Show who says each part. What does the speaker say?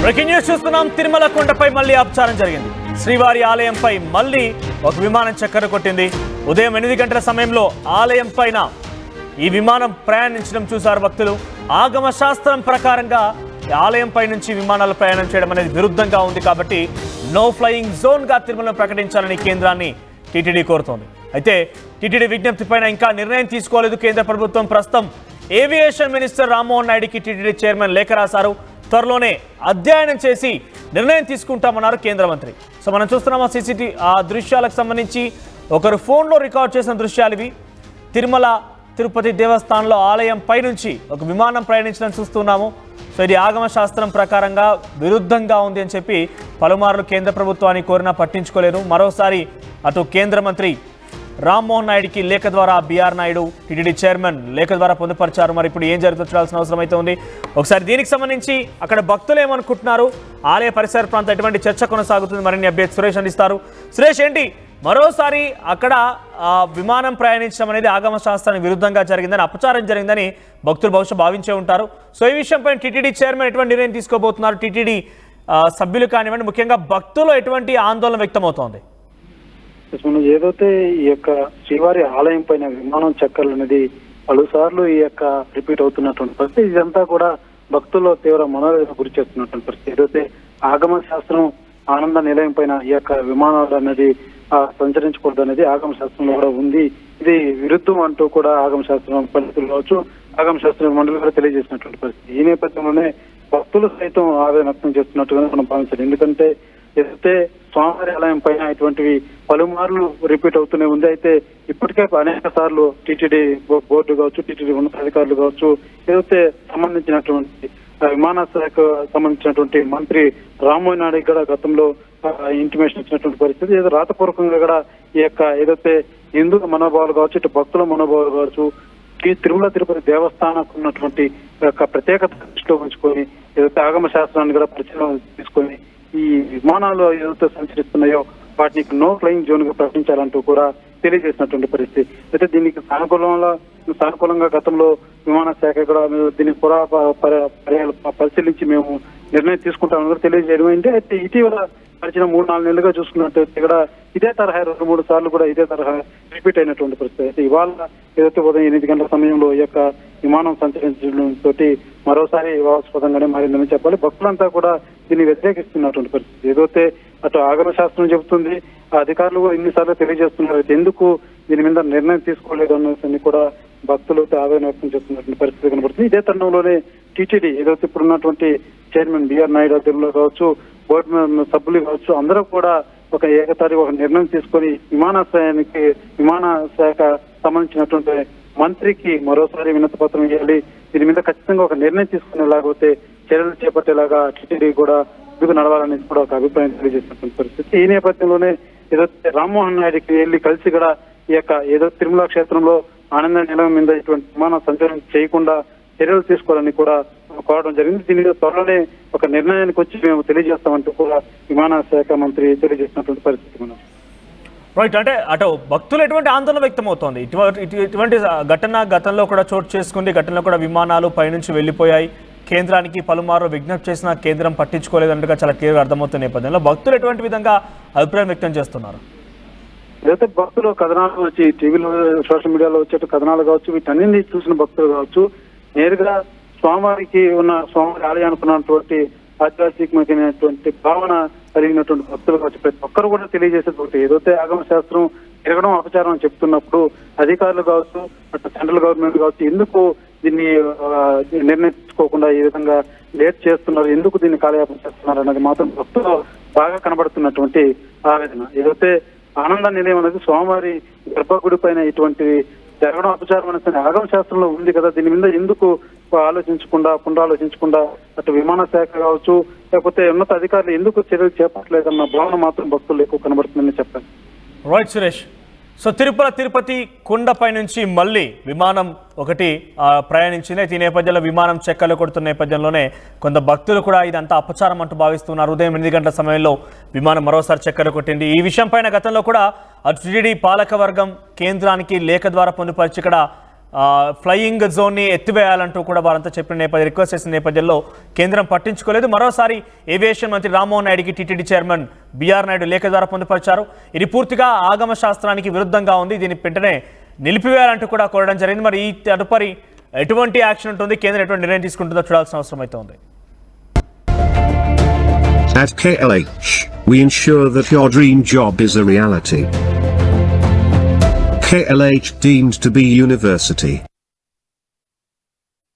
Speaker 1: Breaking news చూస్తున్నాం. తిరుమల కొండపై మళ్లీ అపచారం జరిగింది. శ్రీవారి ఆలయంపై మళ్లీ ఒక విమానం చక్కర కొట్టింది. ఉదయం 8 గంటల సమయంలో ఆలయం పైన ఈ విమానం ప్రయాణించడం చూశారు భక్తులు. ఆగమ శాస్త్రం ప్రకారంగా ఆలయంపై నుంచి విమానాలు ప్రయాణం చేయడం అనేది విరుద్ధంగా ఉంది కాబట్టి నో ఫ్లయింగ్ జోన్ గా తిరుమలను ప్రకటించాలని కేంద్రాన్ని టీటీడీ కోరుతోంది. అయితే టీటీడీ విజ్ఞప్తిపైన ఇంకా నిర్ణయం తీసుకోలేదు కేంద్ర ప్రభుత్వం. ప్రస్తుతం ఏవియేషన్ మినిస్టర్ రామ్మోహన్ నాయుడుకి టీటీడీ చైర్మన్ లేఖ రాశారు. త్వరలోనే అధ్యయనం చేసి నిర్ణయం తీసుకుంటామన్నారు కేంద్ర మంత్రి. సో మనం చూస్తున్నాం ఆ దృశ్యాలకు సంబంధించి ఒకరు ఫోన్లో రికార్డ్ చేసిన దృశ్యాలు ఇవి. తిరుమల తిరుపతి దేవస్థానంలో ఆలయం పైనుంచి ఒక విమానం ప్రయాణించడం చూస్తున్నాము. సో ఇది ఆగమ శాస్త్రం ప్రకారంగా విరుద్ధంగా ఉంది అని చెప్పి పలుమార్లు కేంద్ర ప్రభుత్వాన్ని కోరినా పట్టించుకోలేరు. మరోసారి అటు కేంద్ర మంత్రి రామ్మోహన్ నాయుడుకి లేఖ ద్వారా బీఆర్ నాయుడు టీటీడీ చైర్మన్ లేఖ ద్వారా పొందుపరిచారు. మరి ఇప్పుడు ఏం జరుగుతుందో చూడాల్సిన అవసరం అయితే ఉంది. ఒకసారి దీనికి సంబంధించి అక్కడ భక్తులు ఏమనుకుంటున్నారు, ఆలయ పరిసర ప్రాంతం ఎటువంటి చర్చ కొనసాగుతుంది, మరిన్ని అప్డేట్ సురేష్ అందిస్తారు. సురేష్, ఏంటి మరోసారి అక్కడ విమానం ప్రయాణించడం అనేది ఆగమ శాస్త్రానికి విరుద్ధంగా జరిగిందని, అపచారం జరిగిందని భక్తులు బహుశా భావించే ఉంటారు. సో ఈ విషయంపై టీటీడీ చైర్మన్ ఎటువంటి నిర్ణయం తీసుకోబోతున్నారు, టీటీడీ సభ్యులు కానివ్వండి, ముఖ్యంగా భక్తులు ఎటువంటి ఆందోళన వ్యక్తమవుతోంది?
Speaker 2: మనం ఏదైతే ఈ యొక్క శ్రీవారి ఆలయం పైన విమానం చక్కర్లు అనేది పలుసార్లు ఈ యొక్క రిపీట్ అవుతున్నటువంటి పరిస్థితి, ఇదంతా కూడా భక్తుల్లో తీవ్ర మనోవేదన గురి చేస్తున్నటువంటి పరిస్థితి. ఏదైతే ఆగమ శాస్త్రం ఆనంద నిలయం పైన ఈ యొక్క విమానాలు అనేది సంచరించకూడదు అనేది ఆగమ శాస్త్రంలో కూడా ఉంది. ఇది విరుద్ధం అంటూ కూడా ఆగమ శాస్త్రం పండితులు కావచ్చు, ఆగమ శాస్త్ర మండలి కూడా తెలియజేసినటువంటి పరిస్థితి. ఈ నేపథ్యంలోనే భక్తులు సైతం ఆవేదన వ్యక్తం చేస్తున్నట్టుగా మనం భావించాలి. ఎందుకంటే ఏదైతే స్వామివారి ఆలయం పైన ఇటువంటివి పలుమార్లు రిపీట్ అవుతూనే ఉంది. అయితే ఇప్పటికే అనేక సార్లు టీటీడీ బోర్డు కావచ్చు, టీటీడీ ఉన్నతాధికారులు కావచ్చు, ఏదైతే సంబంధించినటువంటి విమానాశ్రయకు సంబంధించినటువంటి మంత్రి రామ్మోహన్ నాయుడు కూడా గతంలో ఇంటిమేషన్ ఇచ్చినటువంటి పరిస్థితి. ఏదో రాతపూర్వకంగా కూడా ఈ యొక్క ఏదైతే హిందూ మనోభావాలు కావచ్చు, ఇటు భక్తుల మనోభావాలు కావచ్చు, ఈ తిరుమల తిరుపతి దేవస్థానానికి ఉన్నటువంటి యొక్క ప్రత్యేకత దృష్టిలో ఉంచుకొని ఏదైతే ఆగమ శాస్త్రాన్ని కూడా పరిశీలన తీసుకొని ఈ విమానాలు ఏదైతే సంచరిస్తున్నాయో వాటిని నో ఫ్లయింగ్ జోన్ గా ప్రకటించాలంటూ కూడా తెలియజేసినటువంటి పరిస్థితి. అయితే దీనికి సానుకూలంగా గతంలో విమాన శాఖ కూడా దీన్ని పరిశీలించి మేము నిర్ణయం తీసుకుంటామని కూడా తెలియజేయడం అయింది. అయితే ఇటీవల గడిచిన 3-4 నెలలుగా చూసుకున్నట్టయితే ఇక్కడ ఇదే తరహా 2-3 సార్లు కూడా ఇదే తరహా రిపీట్ అయినటువంటి పరిస్థితి. అయితే ఇవాళ ఏదైతే ఉదయం 8 గంటల సమయంలో ఈ యొక్క విమానం సంచరించడంతో మరోసారి వివాదాస్పదంగానే మారిందని చెప్పాలి. భక్తులంతా కూడా దీన్ని వ్యతిరేకిస్తున్నటువంటి పరిస్థితి. ఏదైతే అటు ఆగమ శాస్త్రం చెబుతుంది, ఆ అధికారులు కూడా ఇన్నిసార్లు తెలియజేస్తున్నారు. అయితే ఎందుకు దీని మీద నిర్ణయం తీసుకోలేదు అన్నది కూడా భక్తులు ఆవేదన వ్యక్తం చేస్తున్నటువంటి పరిస్థితి కనబడుతుంది. ఇదే తరుణంలోనే టీటీడీ ఏదైతే ఇప్పుడు ఉన్నటువంటి చైర్మన్ బీఆర్ నాయుడు అధ్యక్షులు కావచ్చు, బోర్డు సభ్యులు కావచ్చు, అందరూ కూడా ఒక ఏకతారి ఒక నిర్ణయం తీసుకొని విమాన శాఖ సంబంధించినటువంటి మంత్రికి మరోసారి వినతి పత్రం ఇవ్వాలి. దీని మీద ఖచ్చితంగా ఒక నిర్ణయం తీసుకునేలాగైతే చర్యలు చేపట్టేలాగా టీటీడీ కూడా ముందుకు నడవాలనేది కూడా ఒక అభిప్రాయం తెలియజేసినటువంటి పరిస్థితి. ఈ నేపథ్యంలోనే ఏదైతే రామ్మోహన్ నాయుడికి వెళ్లి కలిసి కూడా ఈ యొక్క ఏదో తిరుమల క్షేత్రంలో ఆనంద నిలయం మీద ఇటువంటి విమాన సంచారం చేయకుండా చర్యలు తీసుకోవాలని కూడా కోరడం జరిగింది. దీని మీద త్వరలోనే ఒక నిర్ణయానికి వచ్చి మేము తెలియజేస్తామంటూ కూడా విమాన శాఖ మంత్రి తెలియజేసినటువంటి పరిస్థితి మనం
Speaker 1: రైట్. అంటే అటు భక్తులు ఎటువంటి ఆందోళన వ్యక్తమవుతోంది. ఇటువంటి ఘటన గతంలో కూడా చోటు చేసుకుంది. ఘటనలో కూడా విమానాలు పైనుంచి వెళ్ళిపోయాయి. కేంద్రానికి పలుమార్లు విజ్ఞప్తి చేసినా కేంద్రం పట్టించుకోలేదంటగా చాలా క్లియర్గా అర్థమవుతున్న నేపథ్యంలో భక్తులు ఎటువంటి విధంగా అభిప్రాయం వ్యక్తం చేస్తున్నారు?
Speaker 2: ఏదైతే భక్తులు కథనాలు వచ్చి టీవీలో సోషల్ మీడియాలో వచ్చే కథనాలు కావచ్చు, వీటన్నింటినీ చూసిన భక్తులు కావచ్చు, నేరుగా స్వామివారికి స్వామివారి ఆలయానికి ఉన్నటువంటి ఆధ్యాత్మికమైనటువంటి భావన కలిగినటువంటి భక్తులు కావచ్చు, ప్రతి ఒక్కరు కూడా తెలియజేసేటువంటి ఏదైతే ఆగమ శాస్త్రం తిరగడం అపచారం అని చెప్తున్నప్పుడు అధికారులు కావచ్చు, అటు సెంట్రల్ గవర్నమెంట్ కావచ్చు, ఎందుకు దీన్ని నిర్ణయం తీసుకోకుండా ఈ విధంగా లేట్ చేస్తున్నారు, ఎందుకు దీన్ని కాలయాపన చేస్తున్నారు అన్నది మాత్రం భక్తులు బాగా కనబడుతున్నటువంటి ఆవేదన. ఏదైతే ఆనంద నిలయం అనేది స్వామివారి గర్భగుడి పైన ఇటువంటి జరగడం అపచారం అనేది ఆగమ శాస్త్రంలో ఉంది కదా, దీని మీద ఎందుకు పునరాలోచించకుండా అటు విమాన శాఖ కావచ్చు, లేకపోతే ఉన్నత అధికారులు ఎందుకు చర్యలు చేపట్టలేదన్న భావన మాత్రం భక్తులు ఎక్కువ కనబడుతుందని చెప్పాలి.
Speaker 1: రైట్ సురేష్. సో తిరుపతి కొండపై నుంచి మళ్ళీ విమానం ఒకటి ప్రయాణించింది. ఈ నేపథ్యంలో విమానం చెక్కలు కొడుతున్న నేపథ్యంలోనే కొంత భక్తులు కూడా ఇదంతా అపచారం అంటూ భావిస్తున్నారు. ఉదయం 8 గంటల సమయంలో విమానం మరోసారి చెక్కలు కొట్టింది. ఈ విషయం పైన గతంలో కూడా టీటీడీ పాలకవర్గం కేంద్రానికి లేఖ ద్వారా పొందుపరిచి ఇక్కడ ఫ్లయింగ్ జోన్ని ఎత్తివేయాలంటూ కూడా వారంతా చెప్పిన నేపథ్యం రిక్వెస్ట్ చేసిన నేపథ్యంలో కేంద్రం పట్టించుకోలేదు. మరోసారి ఏవియేషన్ మంత్రి రామ్మోహన్ నాయుడికి టీటీడీ చైర్మన్ బిఆర్ నాయుడు లేఖ ద్వారా పొందుపరిచారు. ఇది పూర్తిగా ఆగమ శాస్త్రానికి విరుద్ధంగా ఉంది, దీన్ని వెంటనే నిలిపివేయాలంటూ కూడా కోరడం జరిగింది. మరి ఈ తదుపరి ఎటువంటి యాక్షన్ ఉంటుంది, కేంద్రం ఎటువంటి నిర్ణయం తీసుకుంటుందో చూడాల్సిన అవసరం అయితే ఉంది.
Speaker 3: At KLH, we ensure that your dream job is a reality. KLH deemed to be university.